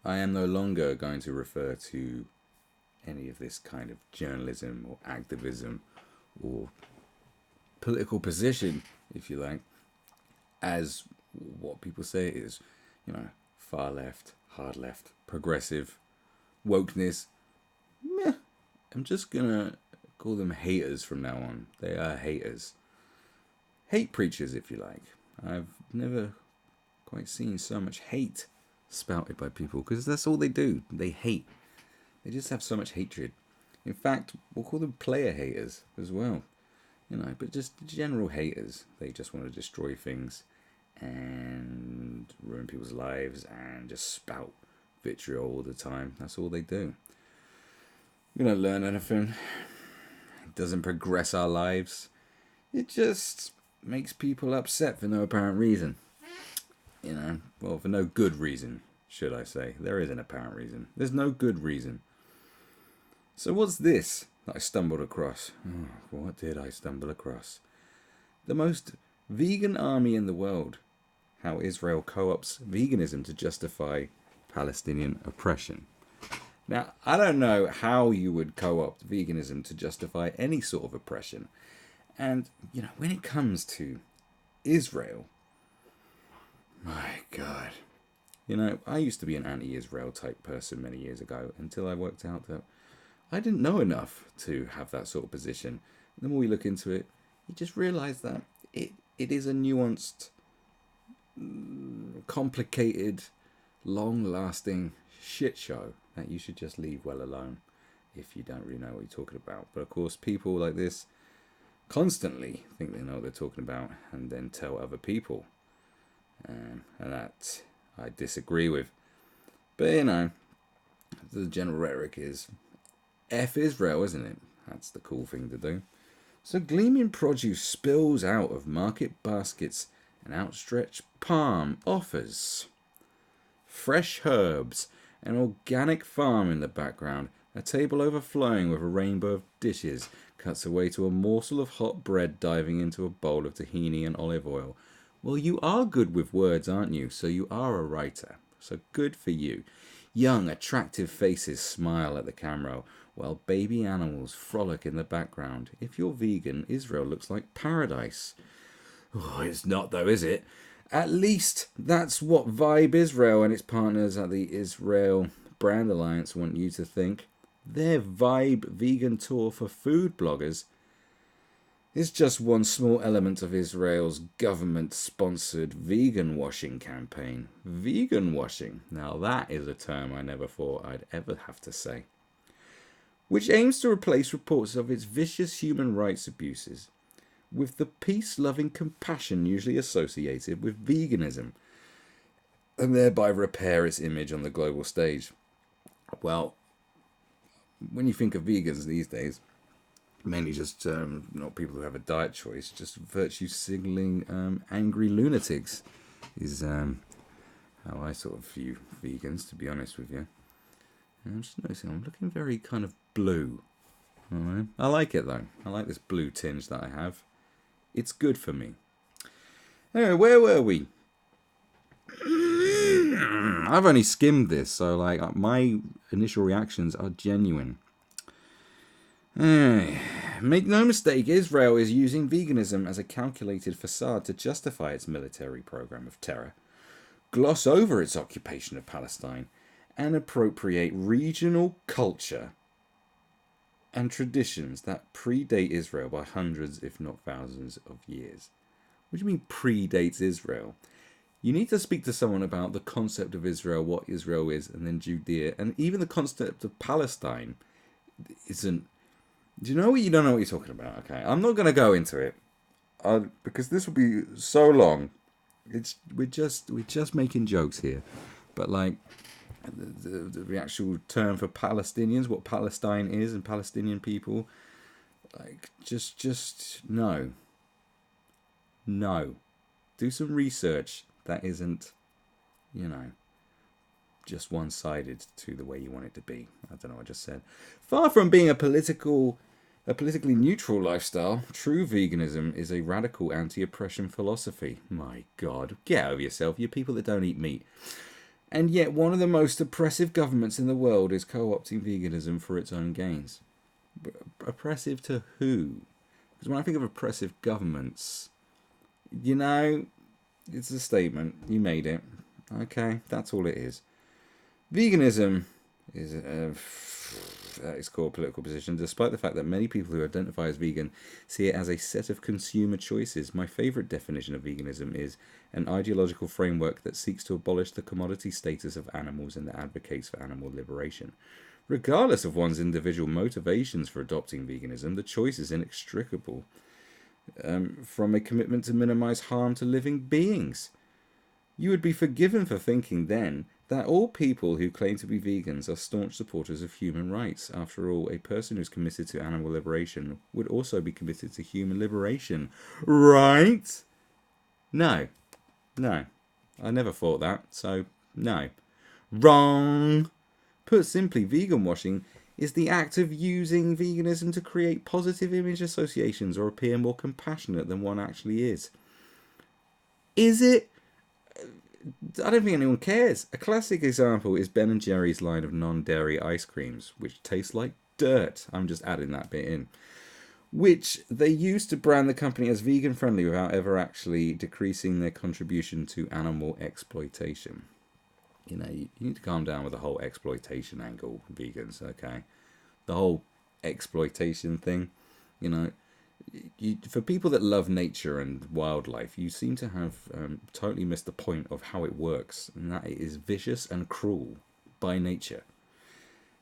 I am no longer going to refer to any of this kind of journalism or activism or political position, if you like, as what people say is, far left, hard left, progressive, wokeness. Meh. I'm just gonna call them haters from now on. They are haters. Hate preachers, if you like. I've never quite seen so much hate spouted by people because that's all they do. They hate. They just have so much hatred. In fact, we'll call them player haters as well. But just general haters. They just want to destroy things and ruin people's lives and just spout vitriol all the time. That's all they do. We don't learn anything. It doesn't progress our lives. It just makes people upset for no apparent reason. Well, for no good reason, should I say. There is an apparent reason. There's no good reason. So what's this that I stumbled across? Oh, what did I stumble across? The most vegan army in the world. How Israel co-opts veganism to justify Palestinian oppression. Now, I don't know how you would co-opt veganism to justify any sort of oppression. And, when it comes to Israel, my God. I used to be an anti-Israel type person many years ago until I worked out that I didn't know enough to have that sort of position. The more we look into it, you just realise that it is a nuanced, complicated, long-lasting shit show that you should just leave well alone if you don't really know what you're talking about. But of course, people like this constantly think they know what they're talking about and then tell other people. And that I disagree with. But, the general rhetoric is F Israel, isn't it? That's the cool thing to do. So gleaming produce spills out of market baskets and outstretched palm offers fresh herbs, an organic farm in the background, a table overflowing with a rainbow of dishes, cuts away to a morsel of hot bread diving into a bowl of tahini and olive oil. Well, you are good with words, aren't you? So you are a writer. So good for you. Young, attractive faces smile at the camera, while baby animals frolic in the background. If you're vegan, Israel looks like paradise. Oh, it's not though, is it? At least that's what Vibe Israel and its partners at the Israel Brand Alliance want you to think. Their Vibe vegan tour for food bloggers is just one small element of Israel's government-sponsored vegan washing campaign. Vegan washing. Now that is a term I never thought I'd ever have to say. Which aims to replace reports of its vicious human rights abuses with the peace-loving compassion usually associated with veganism, and thereby repair its image on the global stage. Well, when you think of vegans these days, mainly just not people who have a diet choice, just virtue signaling angry lunatics is how I sort of view vegans, to be honest with you. And I'm just noticing I'm looking very kind of blue. All right. I like it though. I like this blue tinge that I have. It's good for me. Anyway, where were we? I've only skimmed this, so my initial reactions are genuine. Make no mistake, Israel is using veganism as a calculated facade to justify its military program of terror, gloss over its occupation of Palestine, and appropriate regional culture and traditions that predate Israel by hundreds, if not thousands, of years. What do you mean predates Israel? You need to speak to someone about the concept of Israel, what Israel is, and then Judea, and even the concept of Palestine isn't. Do you know what? You don't know what you're talking about. Okay, I'm not going to go into it because this will be so long. We're just making jokes here, but the actual term for Palestinians, what Palestine is, and Palestinian people, just no. Do some research that isn't, just one-sided to the way you want it to be. I don't know what I just said. Far from being a politically neutral lifestyle, true veganism is a radical anti-oppression philosophy. My God, get over yourself. You people that don't eat meat. And yet one of the most oppressive governments in the world is co-opting veganism for its own gains. Oppressive to who? Because when I think of oppressive governments, you know, it's a statement. You made it. Okay, that's all it is. Veganism is at its core political position, despite the fact that many people who identify as vegan see it as a set of consumer choices. My favourite definition of veganism is an ideological framework that seeks to abolish the commodity status of animals and that advocates for animal liberation. Regardless of one's individual motivations for adopting veganism, the choice is inextricable from a commitment to minimise harm to living beings. You would be forgiven for thinking then that all people who claim to be vegans are staunch supporters of human rights. After all, a person who's committed to animal liberation would also be committed to human liberation. Right? No. No. I never thought that, so no. Wrong. Put simply, vegan washing is the act of using veganism to create positive image associations or appear more compassionate than one actually is. Is it? I don't think anyone cares. A classic example is Ben & Jerry's line of non-dairy ice creams, which taste like dirt. I'm just adding that bit in. Which they used to brand the company as vegan-friendly without ever actually decreasing their contribution to animal exploitation. You know, you need to calm down with the whole exploitation angle, vegans, okay? The whole exploitation thing, you know. For people that love nature and wildlife, you seem to have totally missed the point of how it works, and that it is vicious and cruel by nature.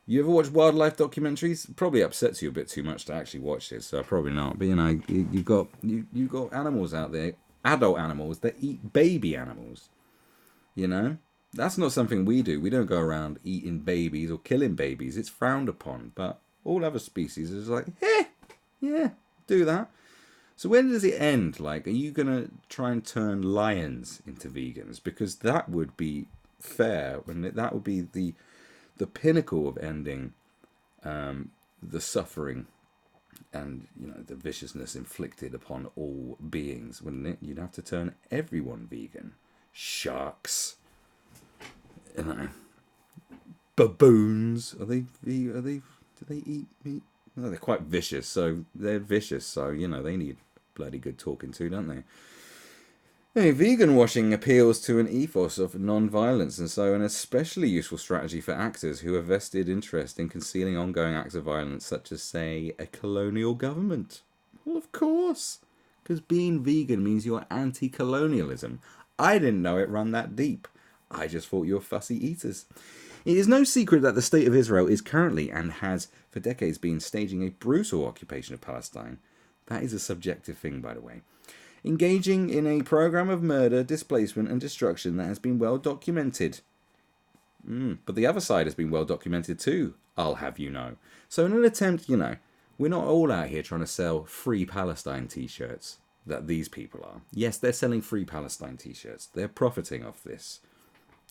You ever watch wildlife documentaries? It probably upsets you a bit too much to actually watch this, so probably not. But you know, you've got animals out there, adult animals that eat baby animals. You know, that's not something we do. We don't go around eating babies or killing babies. It's frowned upon. But all other species is like, yeah. Do that. So when does it end? Like, are you going to try and turn lions into vegans? Because that would be fair. And that would be the pinnacle of ending the suffering and, you know, the viciousness inflicted upon all beings, wouldn't it? You'd have to turn everyone vegan. Sharks. You know. Baboons. Do they eat meat? No, they're quite vicious, so you know, they need bloody good talking to, don't they? Anyway, vegan washing appeals to an ethos of non-violence, and so an especially useful strategy for actors who have vested interest in concealing ongoing acts of violence, such as, say, a colonial government. Well, of course, because being vegan means you're anti-colonialism. I didn't know it ran that deep. I just thought you were fussy eaters. It is no secret that the State of Israel is currently, and has for decades been, staging a brutal occupation of Palestine. That is a subjective thing, by the way. Engaging in a program of murder, displacement and destruction that has been well documented. But the other side has been well documented too, I'll have you know. So in an attempt, you know, we're not all out here trying to sell free Palestine t-shirts that these people are. Yes, they're selling free Palestine t-shirts. They're profiting off this.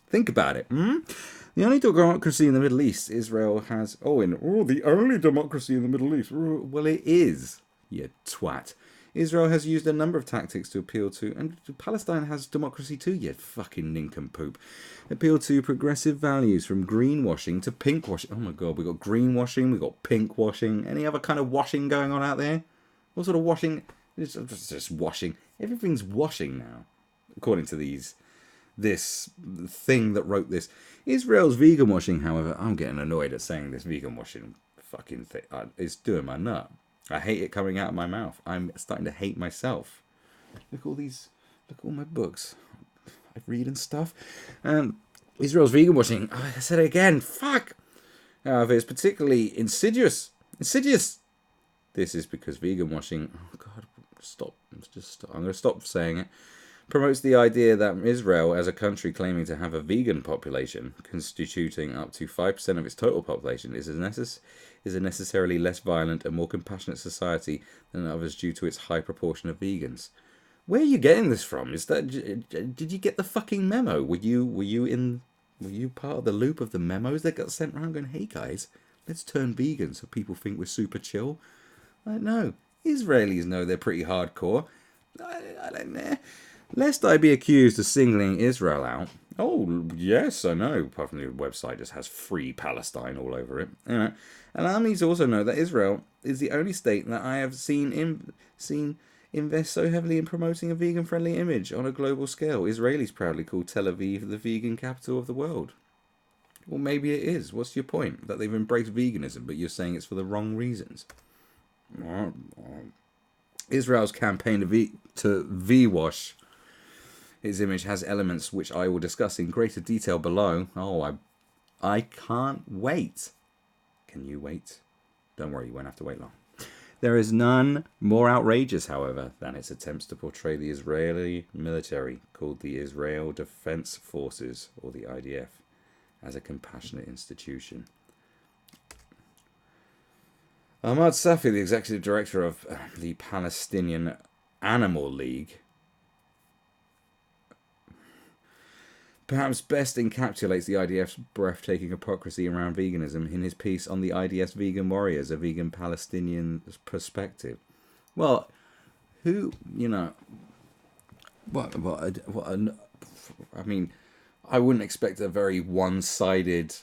Think about it. The only democracy in the Middle East Israel has... the only democracy in the Middle East. Well, it is, you twat. Israel has used a number of tactics to appeal to... And Palestine has democracy too, you fucking nincompoop. Appeal to progressive values from greenwashing to pinkwashing. Oh my God, we've got greenwashing, we've got pinkwashing. Any other kind of washing going on out there? What sort of washing? It's just washing. Everything's washing now, according to this thing that wrote this. Israel's vegan washing, however, I'm getting annoyed at saying this vegan washing fucking thing. It's doing my nut. I hate it coming out of my mouth. I'm starting to hate myself. Look at all my books I read and stuff. Israel's vegan washing, I said it again, fuck. However, it's particularly insidious. This is because vegan washing, oh God, stop. I'm going to stop saying it. Promotes the idea that Israel, as a country claiming to have a vegan population, constituting up to 5% of its total population, is a necessarily less violent and more compassionate society than others due to its high proportion of vegans. Where are you getting this from? Did you get the fucking memo? Were you part of the loop of the memos that got sent around going, hey guys, let's turn vegan so people think we're super chill? Like, no. Israelis know they're pretty hardcore. I don't know. Lest I be accused of singling Israel out, Oh, yes, I know. Apart from the website just has Free Palestine all over it. You know. Allow me to also know that Israel is the only state that I have seen invest so heavily in promoting a vegan-friendly image on a global scale. Israelis proudly call Tel Aviv the vegan capital of the world. Well, maybe it is. What's your point? That they've embraced veganism, but you're saying it's for the wrong reasons. Israel's campaign to V-wash his image has elements which I will discuss in greater detail below. Oh, I can't wait. Can you wait? Don't worry, you won't have to wait long. There is none more outrageous, however, than its attempts to portray the Israeli military, called the Israel Defense Forces, or the IDF, as a compassionate institution. Ahmad Safi, the executive director of the Palestinian Animal League, perhaps best encapsulates the IDF's breathtaking hypocrisy around veganism in his piece on the IDF's vegan warriors, a vegan Palestinian perspective. Well, who, you know, I mean, I wouldn't expect a very one-sided,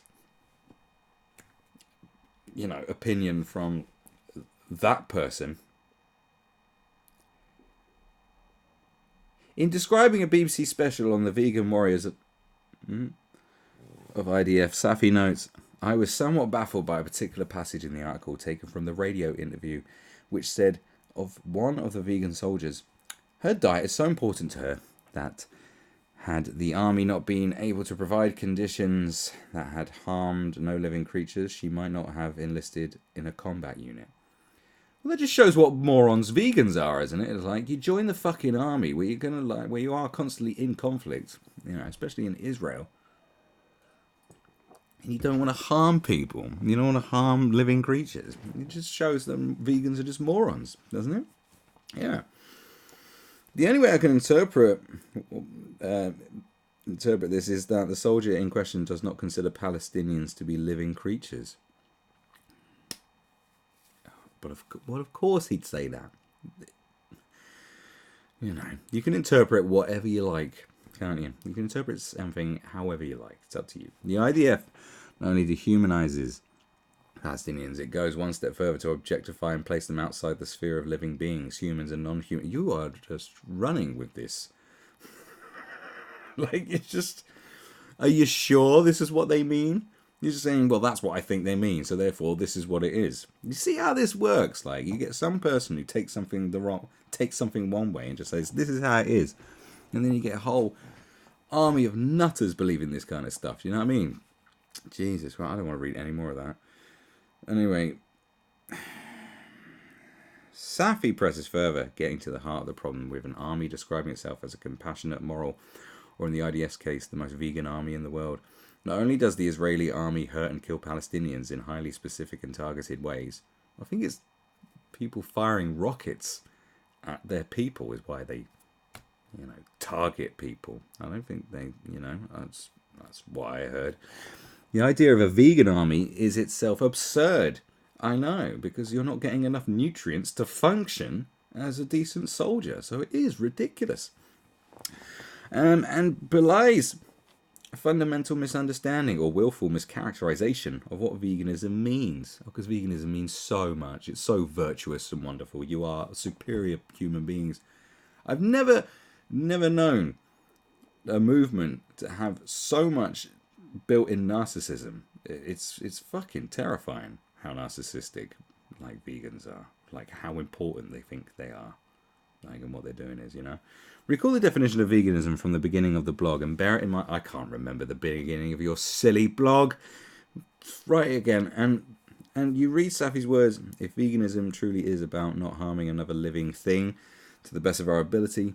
you know, opinion from that person. In describing a BBC special on the vegan warriors of IDF, Safi notes, I was somewhat baffled by a particular passage in the article taken from the radio interview, which said of one of the vegan soldiers, her diet is so important to her that had the army not been able to provide conditions that had harmed no living creatures, she might not have enlisted in a combat unit. Well, that just shows what morons vegans are, isn't it? It's like you join the fucking army where you're gonna where you are constantly in conflict, you know, especially in Israel. And you don't want to harm people. You don't want to harm living creatures. It just shows that vegans are just morons, doesn't it? Yeah. The only way I can interpret this is that the soldier in question does not consider Palestinians to be living creatures. But of course he'd say that. You know, you can interpret whatever you like, can't you? You can interpret something however you like. It's up to you. The IDF not only dehumanizes Palestinians, it goes one step further to objectify and place them outside the sphere of living beings, humans and non-human. You are just running with this. Like, it's just... Are you sure this is what they mean? You're just saying, well, that's what I think they mean, so therefore this is what it is. You see how this works? Like, you get some person who takes something one way and just says, this is how it is. And then you get a whole army of nutters believing this kind of stuff. You know what I mean? Jesus, well, I don't want to read any more of that. Anyway, Safi presses further, getting to the heart of the problem with an army describing itself as a compassionate, moral, or in the IDF's case, the most vegan army in the world. Not only does the Israeli army hurt and kill Palestinians in highly specific and targeted ways, I think it's people firing rockets at their people is why they, you know, target people. I don't think they, you know, that's what I heard. The idea of a vegan army is itself absurd. I know, because you're not getting enough nutrients to function as a decent soldier. So it is ridiculous. And belies a fundamental misunderstanding or willful mischaracterization of what veganism means. Because veganism means so much. It's so virtuous and wonderful. You are superior human beings. I've never known a movement to have so much built-in narcissism. It's fucking terrifying how narcissistic like vegans are. Like how important they think they are. Like, and what they're doing is, you know. Recall the definition of veganism from the beginning of the blog and bear it in mind. I can't remember the beginning of your silly blog. Write it again. And you read Safi's words. If veganism truly is about not harming another living thing to the best of our ability,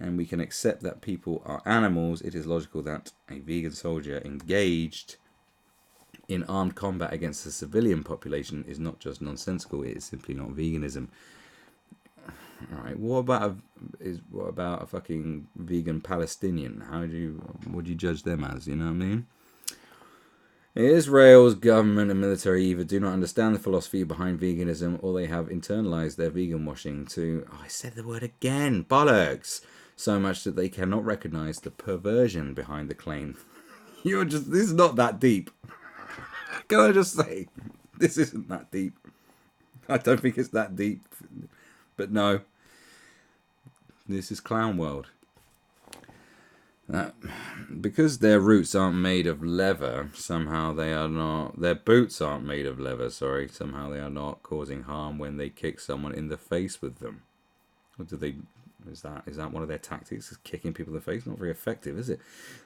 and we can accept that people are animals, it is logical that a vegan soldier engaged in armed combat against the civilian population is not just nonsensical, it is simply not veganism. Alright, what about a fucking vegan Palestinian? What do you judge them as, you know what I mean? Israel's government and military either do not understand the philosophy behind veganism or they have internalized their vegan washing to, I said the word again, bollocks, so much that they cannot recognize the perversion behind the claim. This is not that deep. Can I just say, this isn't that deep. I don't think it's that deep. But no, this is clown world. Because their roots aren't made of leather, somehow they are not... Their boots aren't made of leather, sorry. Somehow they are not causing harm when they kick someone in the face with them. Or do they... Is that one of their tactics? Is kicking people in the face? Not very effective, is it?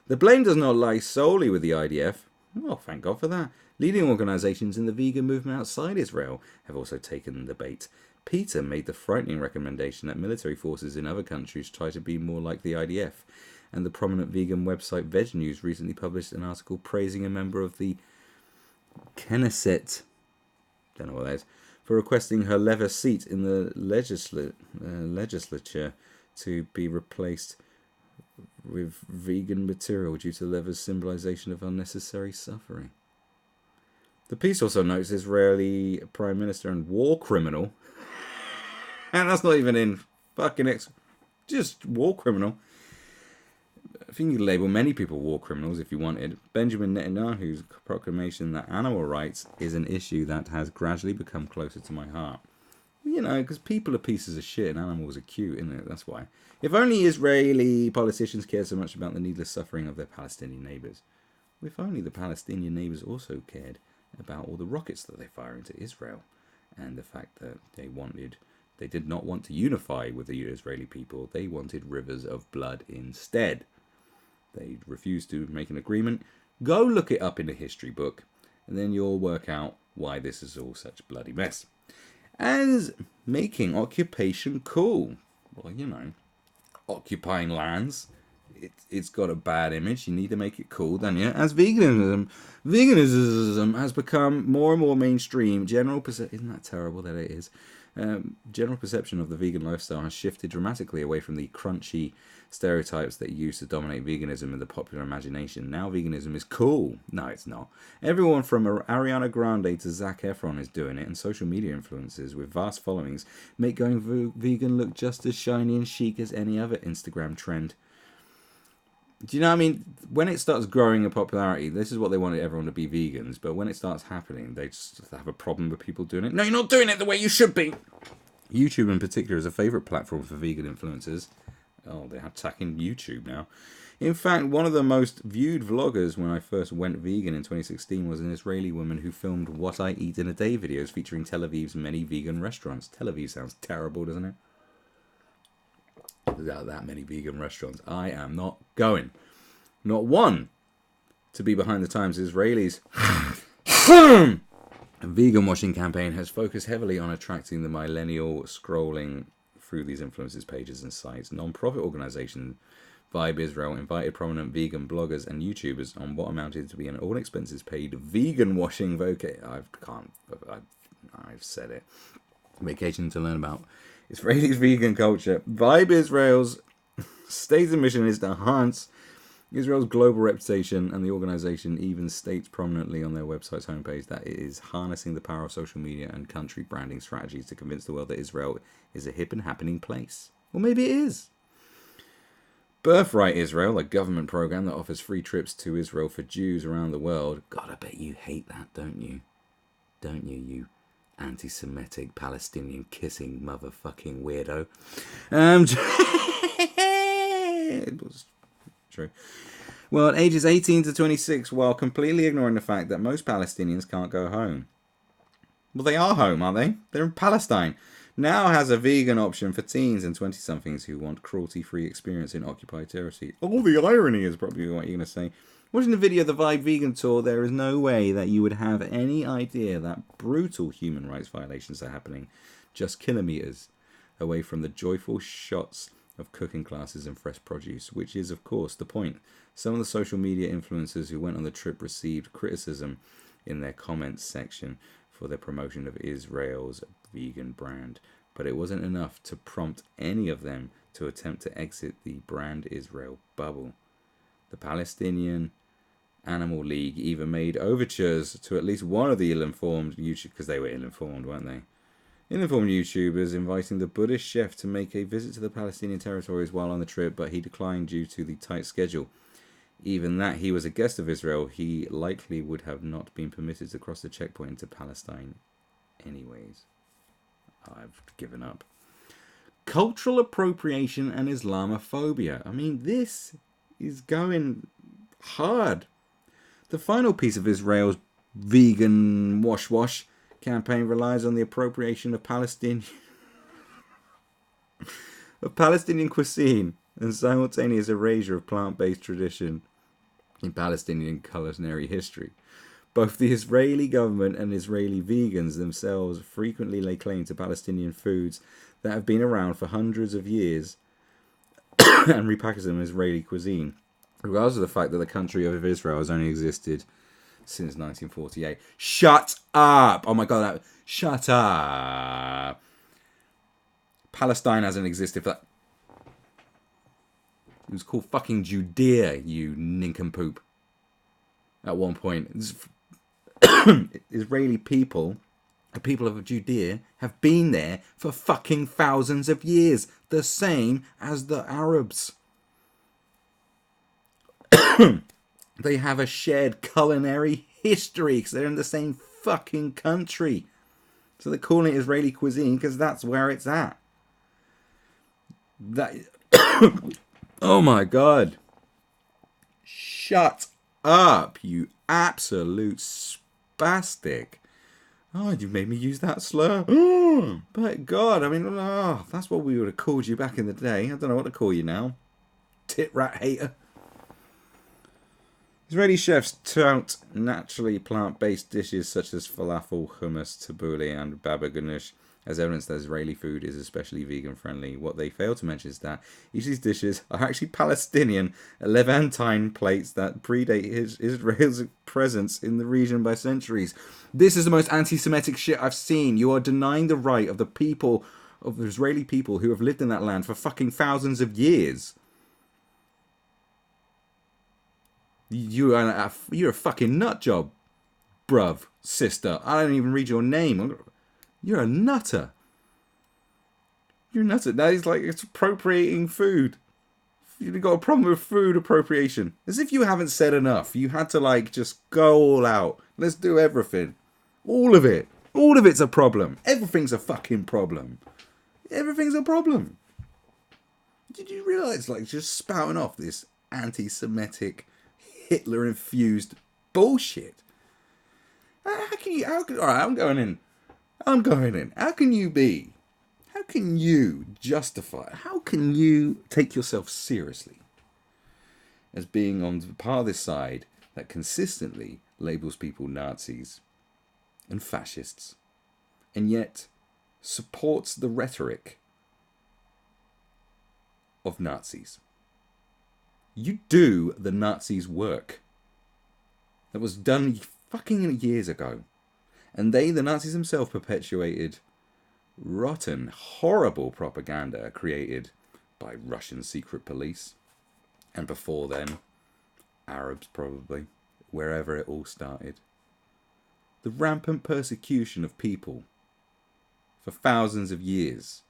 The blame does not lie solely with the IDF. Well, thank God for that. Leading organisations in the vegan movement outside Israel have also taken the bait. Peter made the frightening recommendation that military forces in other countries try to be more like the IDF. And the prominent vegan website Veg News recently published an article praising a member of the Knesset, don't know what that is, for requesting her leather seat in the legislature to be replaced with vegan material due to leather's symbolization of unnecessary suffering. The piece also notes Israeli Prime Minister and war criminal, and that's not even in fucking just war criminal. I think you could label many people war criminals if you wanted. Benjamin Netanyahu's proclamation that animal rights is an issue that has gradually become closer to my heart. You know, because people are pieces of shit and animals are cute, isn't it? That's why. If only Israeli politicians cared so much about the needless suffering of their Palestinian neighbours. If only the Palestinian neighbours also cared about all the rockets that they fire into Israel and the fact that they did not want to unify with the Israeli people. They wanted rivers of blood instead. They refused to make an agreement. Go look it up in a history book, and then you'll work out why this is all such a bloody mess. As making occupation cool. Well, you know, occupying lands, it's got a bad image. You need to make it cool, don't you? As veganism has become more and more mainstream, isn't that terrible that it is? General perception of the vegan lifestyle has shifted dramatically away from the crunchy stereotypes that used to dominate veganism in the popular imagination. Now veganism is cool. No, it's not. Everyone from Ariana Grande to Zac Efron is doing it, and social media influencers with vast followings make going vegan look just as shiny and chic as any other Instagram trend. Do you know what I mean? When it starts growing in popularity, this is what they wanted everyone to be vegans, but when it starts happening, they just have a problem with people doing it. No, you're not doing it the way you should be. YouTube in particular is a favourite platform for vegan influencers. Oh, they're attacking YouTube now. In fact, one of the most viewed vloggers when I first went vegan in 2016 was an Israeli woman who filmed What I Eat in a Day videos featuring Tel Aviv's many vegan restaurants. Tel Aviv sounds terrible, doesn't it? There's that many vegan restaurants. I am not going. Not one to be behind the times. Israelis' vegan washing campaign has focused heavily on attracting the millennial scrolling through these influencers' pages and sites. Non-profit organisation Vibe Israel invited prominent vegan bloggers and YouTubers on what amounted to be an all-expenses-paid vegan washing I've said it. Vacation to learn about Israeli's vegan culture. Vibe Israel's stated mission is to enhance Israel's global reputation, and the organisation even states prominently on their website's homepage that it is harnessing the power of social media and country branding strategies to convince the world that Israel is a hip and happening place. Or maybe it is. Birthright Israel, a government program that offers free trips to Israel for Jews around the world. God, I bet you hate that, don't you? Don't you, you anti-Semitic, Palestinian-kissing motherfucking weirdo. It was true. Well, at ages 18 to 26, while completely ignoring the fact that most Palestinians can't go home. Well, they are home, aren't they? They're in Palestine. Now has a vegan option for teens and 20-somethings who want cruelty-free experience in occupied territory. Oh, the irony is probably what you're going to say. Watching the video of the Vibe Vegan Tour, there is no way that you would have any idea that brutal human rights violations are happening just kilometres away from the joyful shots of cooking classes and fresh produce, which is, of course, the point. Some of the social media influencers who went on the trip received criticism in their comments section for their promotion of Israel's vegan brand, but it wasn't enough to prompt any of them to attempt to exit the Brand Israel bubble. The Palestinian Animal League even made overtures to at least one of the ill-informed YouTube, because they were ill-informed, weren't they? Informed YouTubers inviting the Buddhist chef to make a visit to the Palestinian territories while on the trip, but he declined due to the tight schedule. Even that he was a guest of Israel, he likely would have not been permitted to cross the checkpoint into Palestine anyways. I've given up. Cultural appropriation and Islamophobia. I mean, this is going hard. The final piece of Israel's vegan wash campaign relies on the appropriation of Palestinian cuisine and simultaneous erasure of plant-based tradition in Palestinian culinary history. Both the Israeli government and Israeli vegans themselves frequently lay claim to Palestinian foods that have been around for hundreds of years and repackage them as Israeli cuisine, regardless of the fact that the country of Israel has only existed since 1948. Shut up! Oh my god, shut up! Palestine hasn't existed for that. It was called fucking Judea, you nincompoop. At one point. Israeli people, the people of Judea, have been there for fucking thousands of years. The same as the Arabs. They have a shared culinary history because they're in the same fucking country. So they're calling it Israeli cuisine because that's where it's at. Oh my god. Shut up, you absolute spastic. Oh, you made me use that slur. But god, I mean, that's what we would have called you back in the day. I don't know what to call you now. Tit rat hater. Israeli chefs tout naturally plant-based dishes such as falafel, hummus, tabbouleh and baba ganoush as evidence that Israeli food is especially vegan-friendly. What they fail to mention is that each of these dishes are actually Palestinian Levantine plates that predate Israel's presence in the region by centuries. This is the most anti-Semitic shit I've seen. You are denying the right of the people, of the Israeli people who have lived in that land for fucking thousands of years. You're a fucking nut job, bruv, sister. I don't even read your name. You're a nutter. You're a nutter. That is like, it's appropriating food. You've got a problem with food appropriation. As if you haven't said enough. You had to like just go all out. Let's do everything. All of it. All of it's a problem. Everything's a fucking problem. Everything's a problem. Did you realise, like, just spouting off this anti-Semitic, Hitler-infused bullshit? How can you... Alright, I'm going in. How can you justify, how can you take yourself seriously as being on the part of this side that consistently labels people Nazis and fascists and yet supports the rhetoric of Nazis? You do the Nazis' work that was done fucking years ago. And they, the Nazis themselves, perpetuated rotten, horrible propaganda created by Russian secret police. And before then, Arabs probably, wherever it all started. The rampant persecution of people for thousands of years.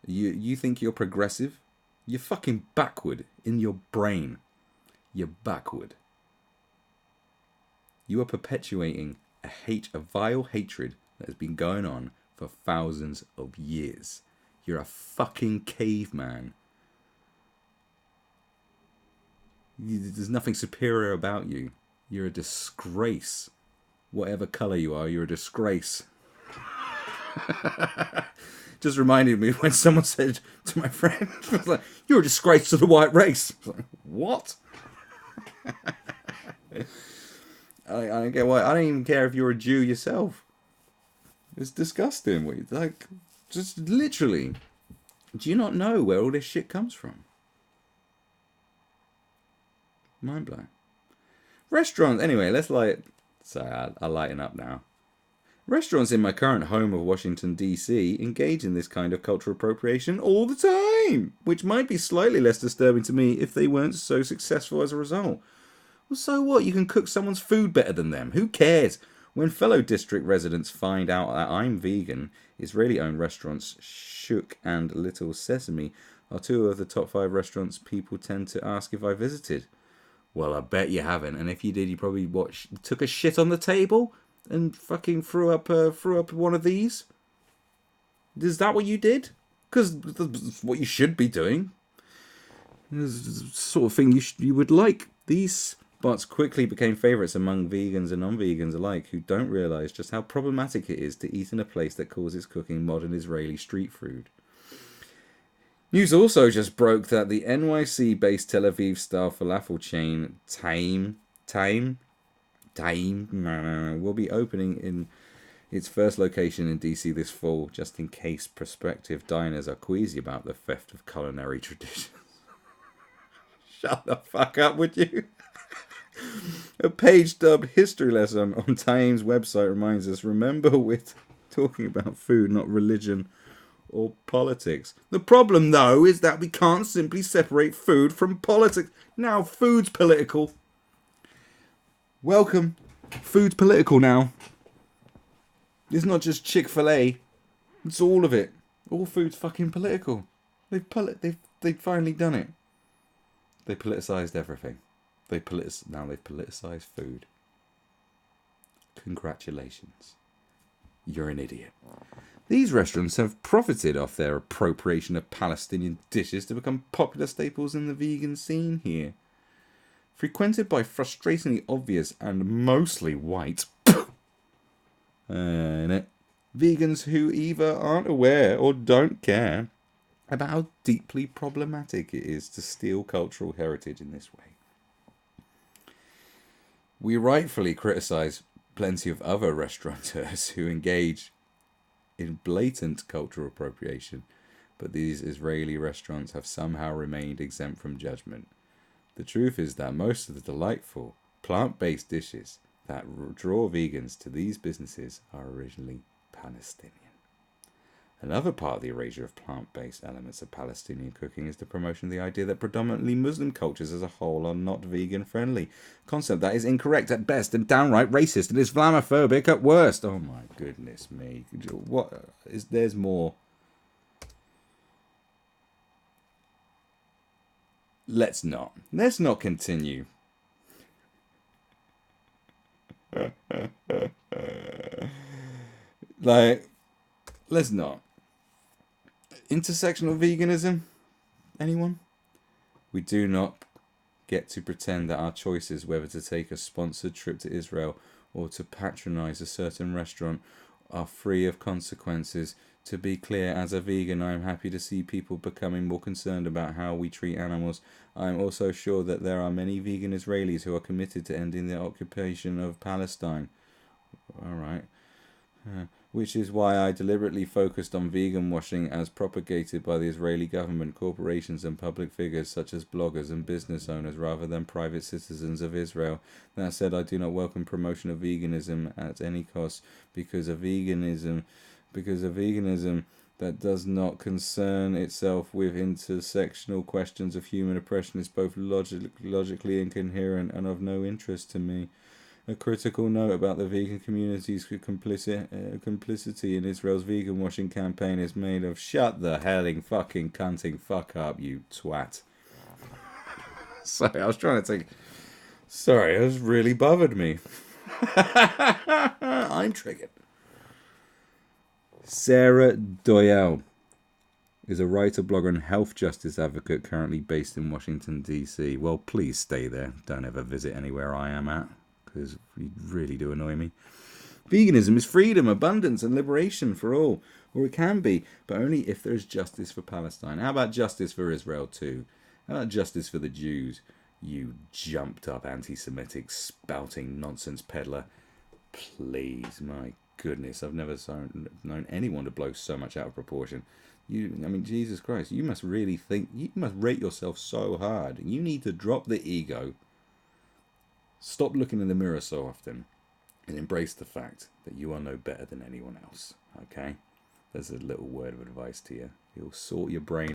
You think you're progressive? You're fucking backward in your brain. You're backward. You are perpetuating a vile hatred that has been going on for thousands of years. You're a fucking caveman. There's nothing superior about you. You're a disgrace. Whatever colour you are, you're a disgrace. Just reminded me when someone said to my friend, like, "You're a disgrace to the white race." I was like, what? I don't get why. I don't even care if you're a Jew yourself. It's disgusting. Like, just literally, do you not know where all this shit comes from? Mind blowing. Restaurants. Anyway, let's light. Sorry, I'll lighten up now. Restaurants in my current home of Washington, D.C. engage in this kind of cultural appropriation all the time, which might be slightly less disturbing to me if they weren't so successful as a result. Well, so what? You can cook someone's food better than them. Who cares? When fellow district residents find out that I'm vegan, Israeli-owned restaurants Shuk and Little Sesame are two of the top 5 restaurants people tend to ask if I visited. Well, I bet you haven't, and if you did, you probably took a shit on the table and fucking threw up one of these. Is that what you did? Because that's what you should be doing. This is the sort of thing you would like. These spots quickly became favourites among vegans and non-vegans alike who don't realise just how problematic it is to eat in a place that calls its cooking modern Israeli street food. News also just broke that the NYC-based Tel Aviv-style falafel chain Taim will be opening in its first location in DC this fall, just in case prospective diners are queasy about the theft of culinary traditions. Shut the fuck up, would you? A page dubbed History Lesson on Time's website reminds us, remember, we're talking about food, not religion or politics. The problem, though, is that we can't simply separate food from politics. Now food's political. Welcome. Food's political now. It's not just Chick-fil-A. It's all of it. All food's fucking political. They've finally done it. They politicised everything. Now they've politicised food. Congratulations. You're an idiot. These restaurants have profited off their appropriation of Palestinian dishes to become popular staples in the vegan scene here. Frequented by frustratingly obvious and mostly white vegans who either aren't aware or don't care about how deeply problematic it is to steal cultural heritage in this way. We rightfully criticise plenty of other restaurateurs who engage in blatant cultural appropriation, but these Israeli restaurants have somehow remained exempt from judgment. The truth is that most of the delightful, plant-based dishes that draw vegans to these businesses are originally Palestinian. Another part of the erasure of plant-based elements of Palestinian cooking is the promotion of the idea that predominantly Muslim cultures as a whole are not vegan-friendly. A concept that is incorrect at best and downright racist and Islamophobic at worst. Oh my goodness me. There's more. Let's not continue. Let's not. Intersectional veganism? Anyone? We do not get to pretend that our choices whether to take a sponsored trip to Israel or to patronise a certain restaurant are free of consequences. To be clear, as a vegan, I am happy to see people becoming more concerned about how we treat animals. I am also sure that there are many vegan Israelis who are committed to ending the occupation of Palestine. Alright. Which is why I deliberately focused on vegan washing as propagated by the Israeli government, corporations and public figures such as bloggers and business owners rather than private citizens of Israel. That said, I do not welcome promotion of veganism at any cost because a veganism that does not concern itself with intersectional questions of human oppression is both logically incoherent and of no interest to me. A critical note about the vegan community's complicity in Israel's vegan washing campaign is made of shut the helling fucking cunting fuck up, you twat. Sorry, I was trying to take... Sorry, it has really bothered me. I'm triggered. Sarah Doyle is a writer, blogger and health justice advocate currently based in Washington, D.C. Well, please stay there. Don't ever visit anywhere I am at, because you really do annoy me. Veganism is freedom, abundance and liberation for all. Or it can be, but only if there is justice for Palestine. How about justice for Israel too? How about justice for the Jews? You jumped up anti-Semitic spouting nonsense peddler. Please, my goodness, I've never known anyone to blow so much out of proportion. Jesus Christ, you must really think, you must rate yourself so hard. You need to drop the ego, stop looking in the mirror so often, and embrace the fact that you are no better than anyone else, okay? There's a little word of advice to you. It'll sort your brain